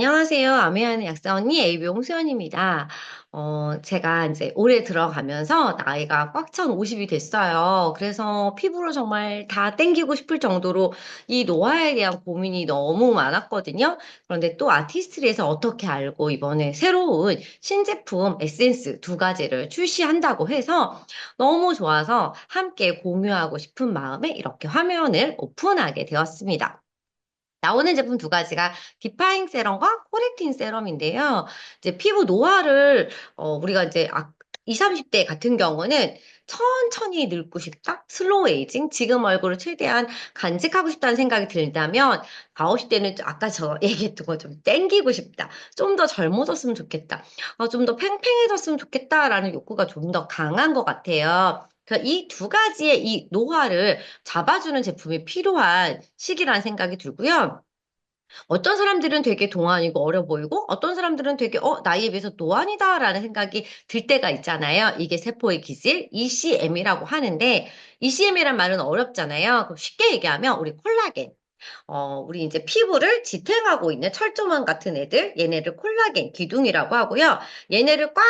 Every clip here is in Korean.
안녕하세요. 아메야는 약사 언니 AB 홍수연입니다. 제가 이제 올해 들어가면서 나이가 꽉 찬 50이 됐어요. 그래서 피부를 정말 다 땡기고 싶을 정도로 이 노화에 대한 고민이 너무 많았거든요. 그런데 또 아티스트리에서 어떻게 알고 이번에 새로운 신제품 에센스 두 가지를 출시한다고 해서 너무 좋아서 함께 공유하고 싶은 마음에 이렇게 화면을 오픈하게 되었습니다. 나오는 제품 두 가지가 디파잉 세럼과 코렉팅 세럼인데요. 이제 피부 노화를 우리가 이제 20, 30대 같은 경우는 천천히 늙고 싶다? 슬로우 에이징? 지금 얼굴을 최대한 간직하고 싶다는 생각이 들다면 40대는 아까 저 얘기했던 거 좀 땡기고 싶다. 좀 더 젊어졌으면 좋겠다. 좀 더 팽팽해졌으면 좋겠다라는 욕구가 좀 더 강한 것 같아요. 이 두 가지의 이 노화를 잡아주는 제품이 필요한 시기라는 생각이 들고요. 어떤 사람들은 되게 동안이고 어려 보이고 어떤 사람들은 되게 나이에 비해서 노안이다라는 생각이 들 때가 있잖아요. 이게 세포의 기질 ECM이라고 하는데 ECM이란 말은 어렵잖아요. 그럼 쉽게 얘기하면 우리 콜라겐. 우리 이제 피부를 지탱하고 있는 철조망 같은 애들, 얘네를 콜라겐 기둥이라고 하고요. 얘네를 꽉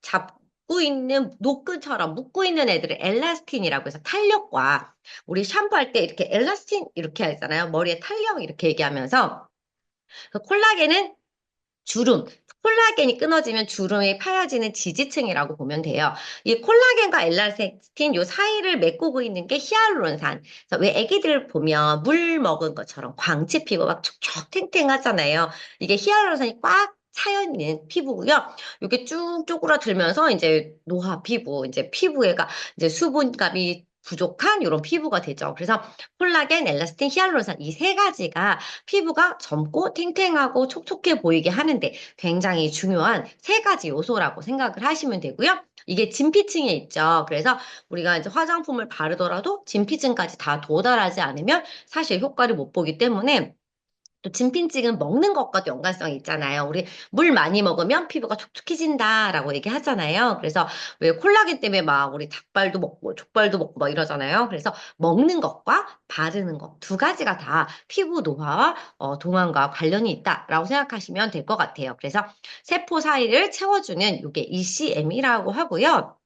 잡고 있는 노끈처럼 묶고 있는 애들을 엘라스틴이라고 해서 탄력과 우리 샴푸할 때 이렇게 엘라스틴 이렇게 하잖아요. 머리에 탄력 이렇게 얘기하면서 그 콜라겐은 주름, 콜라겐이 끊어지면 주름이 파여지는 지지층이라고 보면 돼요. 이 콜라겐과 엘라스틴 요 사이를 메꾸고 있는 게 히알루론산. 그래서 왜 애기들 보면 물 먹은 것처럼 광채 피부 막 촉촉 탱탱하잖아요. 이게 히알루론산이 꽉 차여 있는 피부고요. 이게 쭉 쪼그라들면서 이제 노화 피부, 이제 피부에가 이제 수분감이 부족한 이런 피부가 되죠. 그래서 콜라겐, 엘라스틴, 히알루론산 이 세 가지가 피부가 젊고 탱탱하고 촉촉해 보이게 하는데 굉장히 중요한 세 가지 요소라고 생각을 하시면 되고요. 이게 진피층에 있죠. 그래서 우리가 이제 화장품을 바르더라도 진피층까지 다 도달하지 않으면 사실 효과를 못 보기 때문에 또 진피층은 먹는 것과도 연관성이 있잖아요. 우리 물 많이 먹으면 피부가 촉촉해진다라고 얘기하잖아요. 그래서 왜 콜라겐 때문에 막 우리 닭발도 먹고 족발도 먹고 막 이러잖아요. 그래서 먹는 것과 바르는 것 두 가지가 다 피부 노화와 동안과 관련이 있다라고 생각하시면 될 것 같아요. 그래서 세포 사이를 채워주는 이게 ECM이라고 하고요.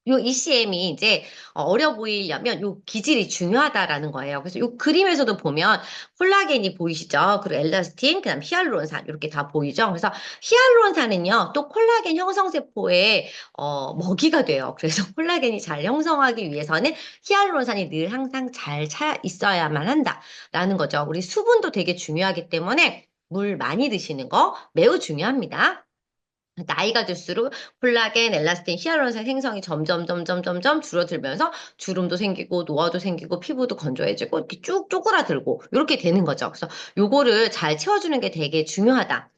요 ECM이 이제 어려 보이려면 요 기질이 중요하다라는 거예요. 그래서 요 그림에서도 보면 콜라겐이 보이시죠? 그리고 엘라스틴, 그다음 히알루론산 이렇게 다 보이죠? 그래서 히알루론산은요, 또 콜라겐 형성 세포의 먹이가 돼요. 그래서 콜라겐이 잘 형성하기 위해서는 히알루론산이 늘 항상 잘 차 있어야만 한다라는 거죠. 우리 수분도 되게 중요하기 때문에 물 많이 드시는 거 매우 중요합니다. 나이가 들수록 콜라겐, 엘라스틴, 히알루론산 생성이 점점 줄어들면서 주름도 생기고 노화도 생기고 피부도 건조해지고 이렇게 쭉 쪼그라들고 이렇게 되는 거죠. 그래서 요거를 잘 채워주는 게 되게 중요하다.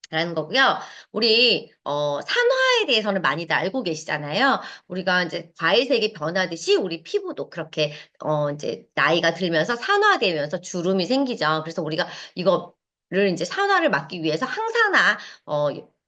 라는 거고요. 우리 산화에 대해서는 많이들 알고 계시잖아요. 우리가 이제 과일색이 변하듯이 우리 피부도 그렇게 이제 나이가 들면서 산화되면서 주름이 생기죠. 그래서 우리가 이거를 이제 산화를 막기 위해서 항산화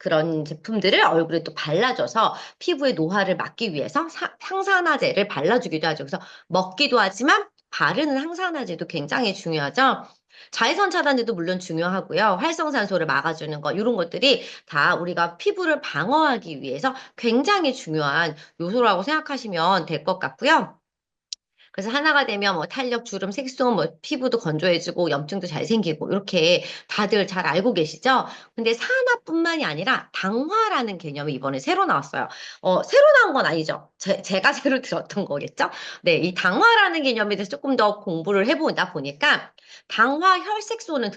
그런 제품들을 얼굴에 또 발라줘서 피부의 노화를 막기 위해서 항산화제를 발라주기도 하죠. 그래서 먹기도 하지만 바르는 항산화제도 굉장히 중요하죠. 자외선 차단제도 물론 중요하고요. 활성산소를 막아주는 것, 이런 것들이 다 우리가 피부를 방어하기 위해서 굉장히 중요한 요소라고 생각하시면 될 것 같고요. 그래서 하나가 되면 뭐 탄력, 주름, 색소, 뭐 피부도 건조해지고 염증도 잘 생기고 이렇게 다들 잘 알고 계시죠? 근데 산화뿐만이 아니라 당화라는 개념이 이번에 새로 나왔어요. 새로 나온 건 아니죠. 제가 새로 들었던 거겠죠? 네, 이 당화라는 개념에 대해서 조금 더 공부를 해보다 보니까 당화 혈색소는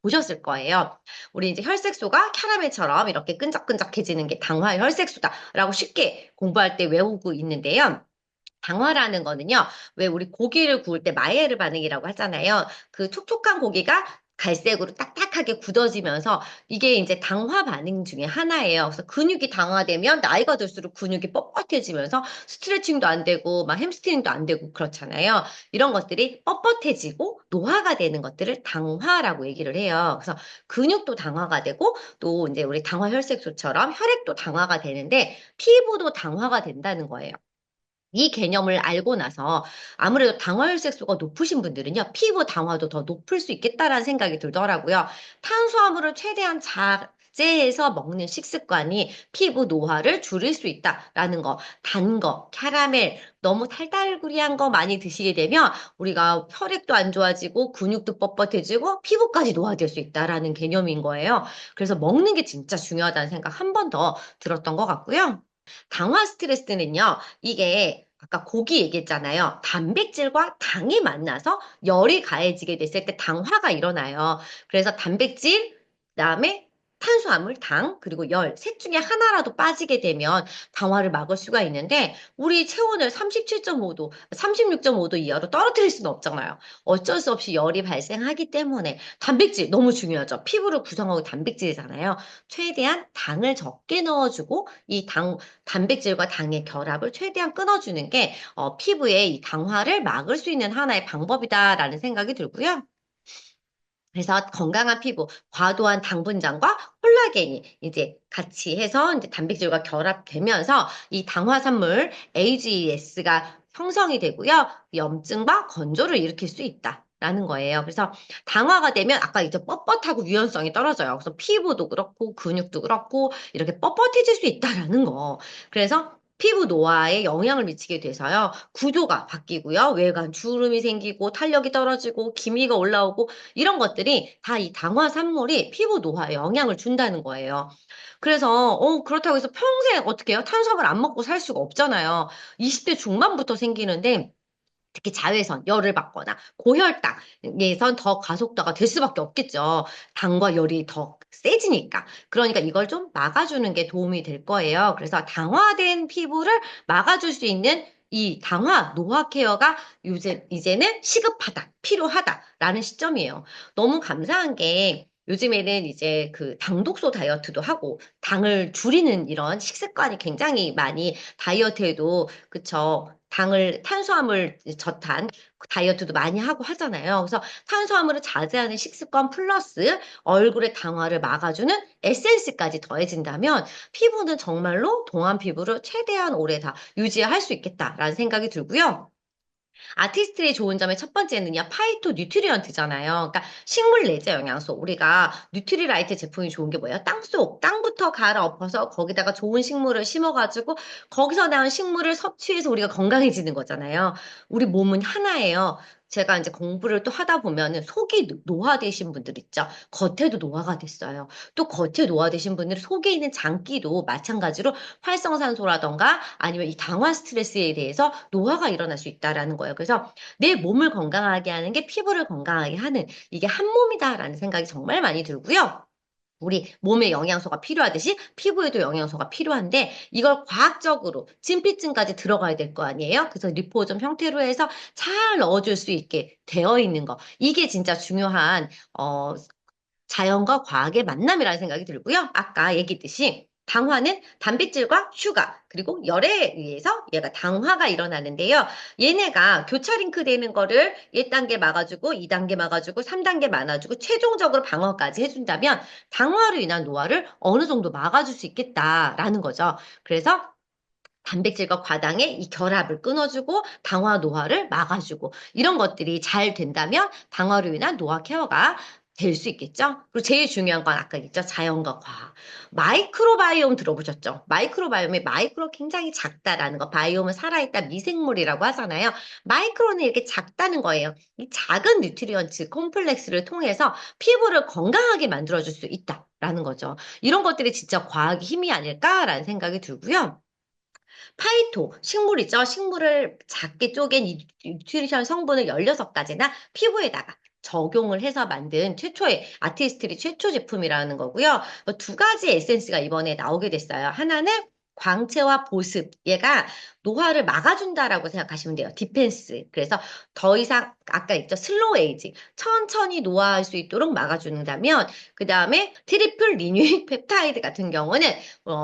보셨을 거예요. 우리 이제 혈색소가 캐러멜처럼 이렇게 끈적끈적해지는 게 당화 혈색소다라고 쉽게 공부할 때 외우고 있는데요. 당화라는 거는요, 왜 우리 고기를 구울 때 마이에르 반응이라고 하잖아요. 그 촉촉한 고기가 갈색으로 딱딱하게 굳어지면서 이게 이제 당화 반응 중에 하나예요. 그래서 근육이 당화되면 나이가 들수록 근육이 뻣뻣해지면서 스트레칭도 안 되고 막 햄스트링도 안 되고 그렇잖아요. 이런 것들이 뻣뻣해지고 노화가 되는 것들을 당화라고 얘기를 해요. 그래서 근육도 당화가 되고 또 이제 우리 당화 혈색소처럼 혈액도 당화가 되는데 피부도 당화가 된다는 거예요. 이 개념을 알고 나서 아무래도 당화혈색소가 높으신 분들은요, 피부 당화도 더 높을 수 있겠다라는 생각이 들더라고요. 탄수화물을 최대한 자제해서 먹는 식습관이 피부 노화를 줄일 수 있다라는 거, 단 거, 캐러멜, 너무 달달구리한 거 많이 드시게 되면 우리가 혈액도 안 좋아지고 근육도 뻣뻣해지고 피부까지 노화될 수 있다라는 개념인 거예요. 그래서 먹는 게 진짜 중요하다는 생각 한 번 더 들었던 것 같고요. 당화 스트레스는요, 이게 아까 고기 얘기했잖아요. 단백질과 당이 만나서 열이 가해지게 됐을 때 당화가 일어나요. 그래서 단백질, 그다음에 탄수화물, 당, 그리고 열, 셋 중에 하나라도 빠지게 되면 당화를 막을 수가 있는데, 우리 체온을 37.5도, 36.5도 이하로 떨어뜨릴 수는 없잖아요. 어쩔 수 없이 열이 발생하기 때문에 단백질 너무 중요하죠. 피부를 구성하고 단백질이잖아요. 최대한 당을 적게 넣어주고 단백질과 당의 결합을 최대한 끊어주는 게 피부의 이 강화를 막을 수 있는 하나의 방법이다라는 생각이 들고요. 그래서 건강한 피부, 과도한 당 분장과 콜라겐이 이제 같이 해서 이제 단백질과 결합되면서 이 당화산물 AGS가 형성이 되고요. 염증과 건조를 일으킬 수 있다. 라는 거예요. 그래서 당화가 되면 아까 이제 뻣뻣하고 유연성이 떨어져요. 그래서 피부도 그렇고 근육도 그렇고 이렇게 뻣뻣해질 수 있다라는 거. 그래서 피부 노화에 영향을 미치게 돼서요. 구조가 바뀌고요. 외관 주름이 생기고 탄력이 떨어지고 기미가 올라오고 이런 것들이 다 이 당화산물이 피부 노화에 영향을 준다는 거예요. 그래서 그렇다고 해서 평생 어떻게 해요? 탄수화물 안 먹고 살 수가 없잖아요. 20대 중반부터 생기는데 특히 자외선, 열을 받거나 고혈당에선 더 가속도가 될 수밖에 없겠죠. 당과 열이 더 세지니까. 그러니까 이걸 좀 막아주는 게 도움이 될 거예요. 그래서 당화된 피부를 막아줄 수 있는 이 당화 노화 케어가 이제는 시급하다, 필요하다라는 시점이에요. 너무 감사한 게 요즘에는 이제 그 당독소 다이어트도 하고 당을 줄이는 이런 식습관이 굉장히 많이 다이어트에도 그쵸. 탄수화물 저탄 다이어트도 많이 하고 하잖아요. 그래서 탄수화물을 자제하는 식습관 플러스 얼굴의 당화를 막아주는 에센스까지 더해진다면 피부는 정말로 동안 피부를 최대한 오래 다 유지할 수 있겠다라는 생각이 들고요. 아티스트의 좋은 점의 첫 번째는요, 파이토 뉴트리언트잖아요. 그러니까 식물 내재 영양소. 우리가 뉴트리라이트 제품이 좋은 게 뭐예요? 땅부터 갈아 엎어서 거기다가 좋은 식물을 심어가지고 거기서 나온 식물을 섭취해서 우리가 건강해지는 거잖아요. 우리 몸은 하나예요. 제가 이제 공부를 또 하다 보면은 속이 노화되신 분들 있죠. 겉에도 노화가 됐어요. 또 겉에 노화되신 분들은 속에 있는 장기도 마찬가지로 활성산소라던가 아니면 이 당화 스트레스에 대해서 노화가 일어날 수 있다라는 거예요. 그래서 내 몸을 건강하게 하는 게 피부를 건강하게 하는 이게 한 몸이다라는 생각이 정말 많이 들고요. 우리 몸에 영양소가 필요하듯이 피부에도 영양소가 필요한데 이걸 과학적으로 진피층까지 들어가야 될 거 아니에요? 그래서 리포좀 형태로 해서 잘 넣어줄 수 있게 되어 있는 거. 이게 진짜 중요한 자연과 과학의 만남이라는 생각이 들고요. 아까 얘기했듯이 당화는 단백질과 슈가 그리고 열에 의해서 얘가 당화가 일어나는데요. 얘네가 교차 링크 되는 거를 1단계 막아주고 2단계 막아주고 3단계 막아주고 최종적으로 방어까지 해준다면 당화로 인한 노화를 어느 정도 막아줄 수 있겠다라는 거죠. 그래서 단백질과 과당의 이 결합을 끊어주고 당화 노화를 막아주고 이런 것들이 잘 된다면 당화로 인한 노화 케어가 될 수 있겠죠? 그리고 제일 중요한 건 아까 있죠? 자연과 과학. 마이크로바이옴 들어보셨죠? 마이크로바이옴이 마이크로 굉장히 작다라는 거. 바이옴은 살아있다 미생물이라고 하잖아요. 마이크로는 이렇게 작다는 거예요. 이 작은 뉴트리언츠 콤플렉스를 통해서 피부를 건강하게 만들어줄 수 있다라는 거죠. 이런 것들이 진짜 과학의 힘이 아닐까라는 생각이 들고요. 파이토, 식물이죠. 식물을 작게 쪼갠 이 뉴트리션 성분을 16가지나 피부에다가 적용을 해서 만든 최초의 아티스트리 최초 제품이라는 거고요. 두 가지 에센스가 이번에 나오게 됐어요. 하나는 광채와 보습. 얘가 노화를 막아준다라고 생각하시면 돼요. 디펜스. 그래서 더 이상 아까 있죠. 슬로우 에이징. 천천히 노화할 수 있도록 막아준다면 그 다음에 트리플 리뉴익 펩타이드 같은 경우는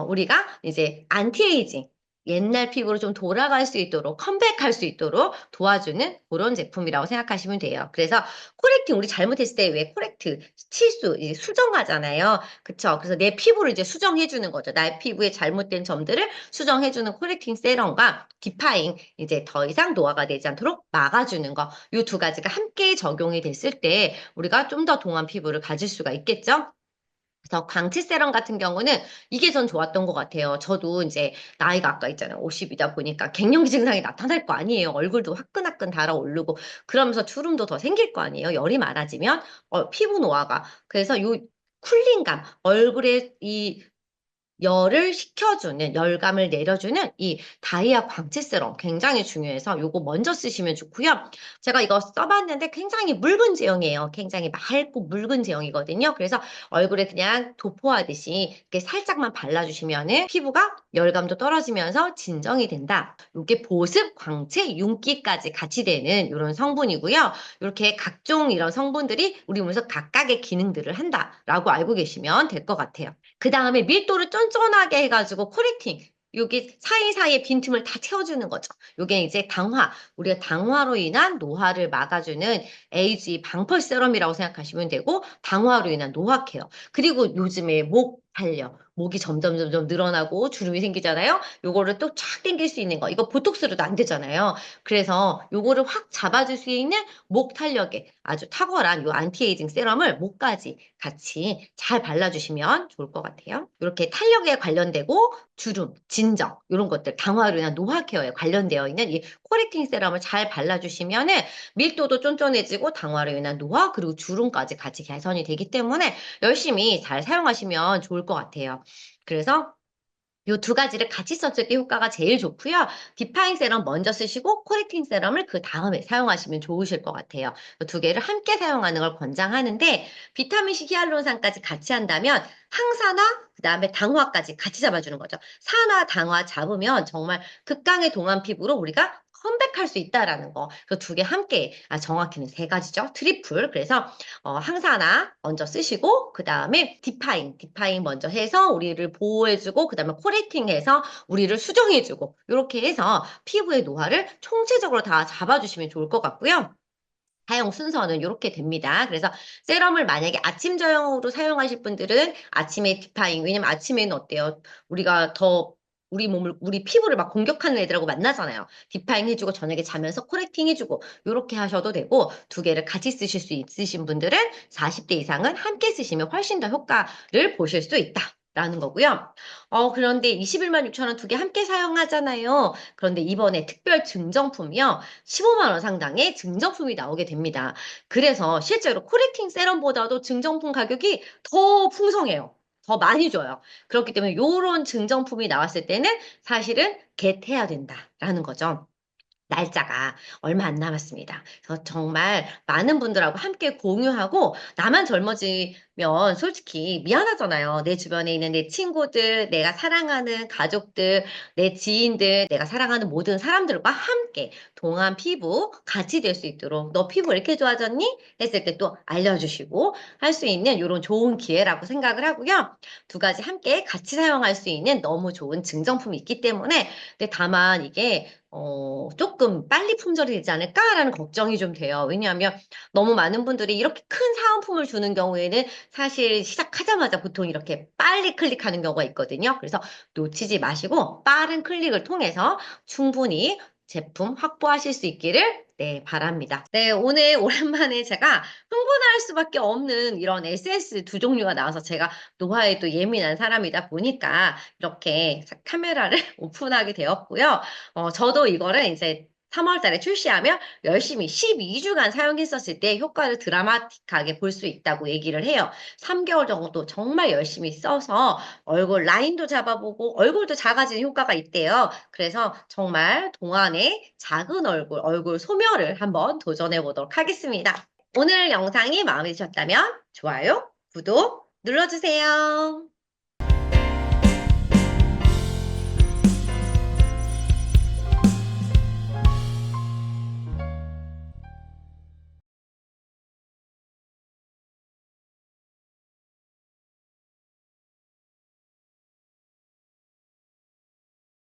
우리가 이제 안티에이징 옛날 피부로 좀 돌아갈 수 있도록, 컴백할 수 있도록 도와주는 그런 제품이라고 생각하시면 돼요. 그래서 코렉팅, 우리 잘못했을 때 왜 코렉트, 치수, 이제 수정하잖아요. 그쵸? 그래서 내 피부를 이제 수정해주는 거죠. 나의 피부에 잘못된 점들을 수정해주는 코렉팅 세럼과 디파잉, 이제 더 이상 노화가 되지 않도록 막아주는 거. 이 두 가지가 함께 적용이 됐을 때 우리가 좀 더 동안 피부를 가질 수가 있겠죠? 그래서 광채 세럼 같은 경우는 이게 전 좋았던 것 같아요. 저도 이제 나이가 아까 있잖아요. 50이다 보니까 갱년기 증상이 나타날 거 아니에요. 얼굴도 화끈화끈 달아오르고 그러면서 주름도 더 생길 거 아니에요. 열이 많아지면 피부 노화가. 그래서 요 쿨링감, 얼굴에 이 열을 식혀주는, 열감을 내려주는 이 다이아 광채 세럼 굉장히 중요해서 요거 먼저 쓰시면 좋고요. 제가 이거 써봤는데 굉장히 묽은 제형이에요. 굉장히 맑고 묽은 제형이거든요. 그래서 얼굴에 그냥 도포하듯이 이렇게 살짝만 발라주시면은 피부가 열감도 떨어지면서 진정이 된다. 요게 보습, 광채, 윤기까지 같이 되는 이런 성분이고요. 이렇게 각종 이런 성분들이 우리 몸에서 각각의 기능들을 한다라고 알고 계시면 될 것 같아요. 그 다음에 밀도를 쫀쫀하게 해가지고 코렉팅. 여기 사이사이에 빈틈을 다 채워주는 거죠. 요게 이제 당화. 우리가 당화로 인한 노화를 막아주는 에이지 방펄 세럼이라고 생각하시면 되고, 당화로 인한 노화 케어. 그리고 요즘에 목 탄력. 목이 점점 늘어나고 주름이 생기잖아요. 요거를 또 쫙 당길 수 있는 거. 이거 보톡스로도 안 되잖아요. 그래서 요거를 확 잡아줄 수 있는 목 탄력에 아주 탁월한 요 안티에이징 세럼을 목까지 같이 잘 발라주시면 좋을 것 같아요. 이렇게 탄력에 관련되고 주름, 진정 이런 것들 강화로 인한 노화 케어에 관련되어 있는 이 코렉팅 세럼을 잘 발라주시면은 밀도도 쫀쫀해지고 당화로 인한 노화 그리고 주름까지 같이 개선이 되기 때문에 열심히 잘 사용하시면 좋을 것 같아요. 그래서 요 두 가지를 같이 썼을 때 효과가 제일 좋고요. 디파잉 세럼 먼저 쓰시고 코렉팅 세럼을 그 다음에 사용하시면 좋으실 것 같아요. 두 개를 함께 사용하는 걸 권장하는데 비타민C 히알루론산까지 같이 한다면 항산화 그다음에 당화까지 같이 잡아주는 거죠. 산화, 당화 잡으면 정말 극강의 동안 피부로 우리가 컴백할 수 있다라는 거. 그 두 개 함께, 정확히는 세 가지죠. 트리플. 그래서 항산화 먼저 쓰시고 그 다음에 디파잉 먼저 해서 우리를 보호해주고 그 다음에 코렉팅해서 우리를 수정해주고 이렇게 해서 피부의 노화를 총체적으로 다 잡아주시면 좋을 것 같고요. 사용 순서는 이렇게 됩니다. 그래서 세럼을 만약에 아침 저녁으로 사용하실 분들은 아침에 디파잉, 왜냐면 아침에는 어때요? 우리가 더 우리 몸을, 우리 피부를 막 공격하는 애들하고 만나잖아요. 디파잉 해주고 저녁에 자면서 코렉팅 해주고 이렇게 하셔도 되고 두 개를 같이 쓰실 수 있으신 분들은 40대 이상은 함께 쓰시면 훨씬 더 효과를 보실 수 있다. 라는 거고요. 그런데 21만 6천 원 두 개 함께 사용하잖아요. 그런데 이번에 특별 증정품이요. 15만 원 상당의 증정품이 나오게 됩니다. 그래서 실제로 코렉팅 세럼보다도 증정품 가격이 더 풍성해요. 더 많이 줘요. 그렇기 때문에 이런 증정품이 나왔을 때는 사실은 겟해야 된다라는 거죠. 날짜가 얼마 안 남았습니다. 그래서 정말 많은 분들하고 함께 공유하고 나만 젊어지면 솔직히 미안하잖아요. 내 주변에 있는 내 친구들, 내가 사랑하는 가족들, 내 지인들, 내가 사랑하는 모든 사람들과 함께 동안 피부 같이 될 수 있도록 너 피부 왜 이렇게 좋아졌니? 했을 때 또 알려주시고 할 수 있는 이런 좋은 기회라고 생각을 하고요. 두 가지 함께 같이 사용할 수 있는 너무 좋은 증정품이 있기 때문에 근데 다만 이게 조금 빨리 품절이 되지 않을까라는 걱정이 좀 돼요. 왜냐하면 너무 많은 분들이 이렇게 큰 사은품을 주는 경우에는 사실 시작하자마자 보통 이렇게 빨리 클릭하는 경우가 있거든요. 그래서 놓치지 마시고 빠른 클릭을 통해서 충분히 제품 확보하실 수 있기를 네, 바랍니다. 네, 오늘 오랜만에 제가 흥분할 수밖에 없는 이런 SS 두 종류가 나와서 제가 노화에 또 예민한 사람이다 보니까 이렇게 카메라를 오픈하게 되었고요. 저도 이거를 이제 3월 달에 출시하면 열심히 12주간 사용했었을 때 효과를 드라마틱하게 볼 수 있다고 얘기를 해요. 3개월 정도 정말 열심히 써서 얼굴 라인도 잡아보고 얼굴도 작아지는 효과가 있대요. 그래서 정말 동안의 작은 얼굴 소멸을 한번 도전해 보도록 하겠습니다. 오늘 영상이 마음에 드셨다면 좋아요, 구독 눌러주세요.